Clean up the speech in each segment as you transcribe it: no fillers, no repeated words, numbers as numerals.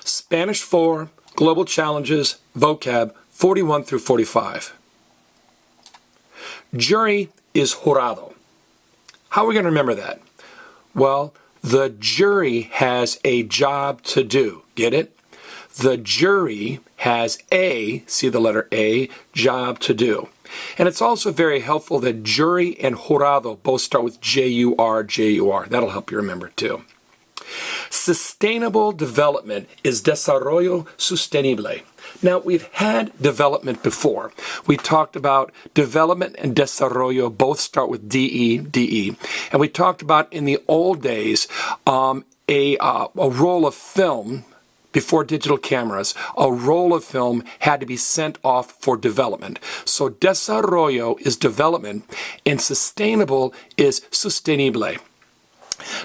Spanish 4, Global Challenges, Vocab 41 through 45. Jury is jurado. How are we going to remember that? Well, the jury has a job to do. Get it? The jury has see the letter A, job to do. And it's also very helpful that jury and jurado both start with J-U-R, J-U-R. That'll help you remember too. Sustainable development is desarrollo sustenible. Now, we've had development before. We talked about development and desarrollo both start with D-E, D-E. And we talked about in the old days a roll of film. Before digital cameras, a roll of film had to be sent off for development. So desarrollo is development and sustainable is sustenible.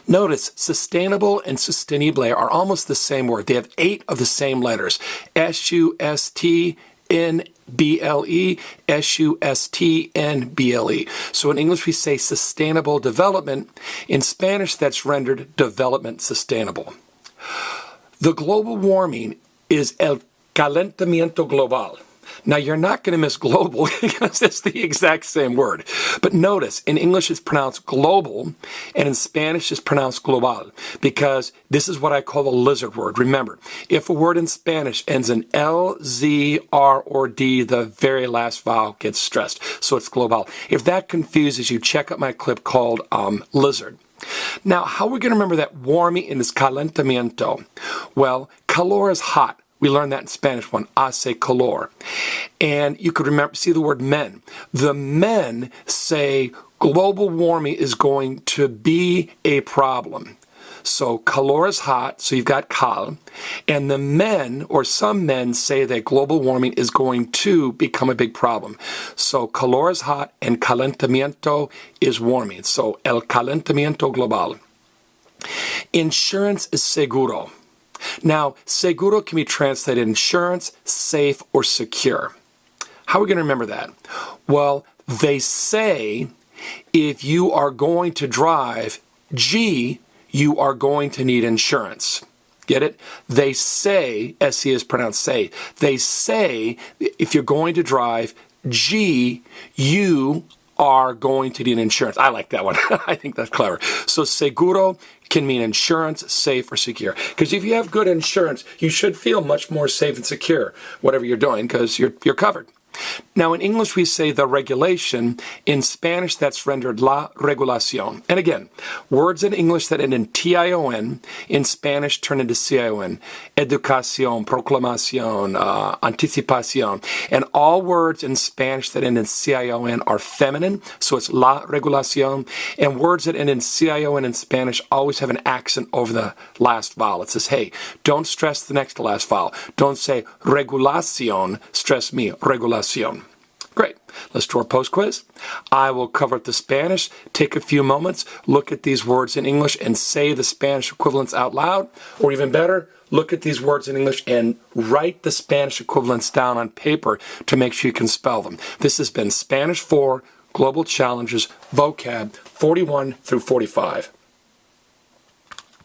Notice sustainable and sustenible are almost the same word. They have 8 of the same letters. S-U-S-T-N-B-L-E, S-U-S-T-N-B-L-E. So in English we say sustainable development. In Spanish that's rendered development sustainable. The global warming is el calentamiento global. Now, you're not going to miss global because it's the exact same word. But notice, in English it's pronounced global, and in Spanish it's pronounced global, because this is what I call the lizard word. Remember, if a word in Spanish ends in L, Z, R, or D, the very last vowel gets stressed. So it's global. If that confuses you, check out my clip called lizard. Now, how are we going to remember that warming in this calentamiento? Well, calor is hot. We learned that in Spanish one, hace calor. And you could see the word men. The men say global warming is going to be a problem. So calor is hot, so you've got cal. And the men, or some men, say that global warming is going to become a big problem. So calor is hot and calentamiento is warming. So el calentamiento global. Insurance is seguro. Now, seguro can be translated insurance, safe, or secure. How are we going to remember that? Well, they say if you are going to drive, you are going to need insurance. Get it? They say, S-E is pronounced say, they say if you're going to drive, you are going to need insurance. I like that one. I think that's clever. So seguro can mean insurance, safe, or secure. Because if you have good insurance, you should feel much more safe and secure, whatever you're doing, because you're covered. Now, in English, we say the regulation. In Spanish, that's rendered la regulación. And again, words in English that end in T-I-O-N, in Spanish turn into C-I-O-N. Educación, proclamación, anticipación. And all words in Spanish that end in C-I-O-N are feminine, so it's la regulación. And words that end in C-I-O-N in Spanish always have an accent over the last vowel. It says, hey, don't stress the next to last vowel. Don't say regulación, stress me, regulación. Great. Let's do our post-quiz. I will cover up the Spanish, take a few moments, look at these words in English, and say the Spanish equivalents out loud. Or even better, look at these words in English and write the Spanish equivalents down on paper to make sure you can spell them. This has been Spanish 4, Global Challenges, Vocab 41 through 45.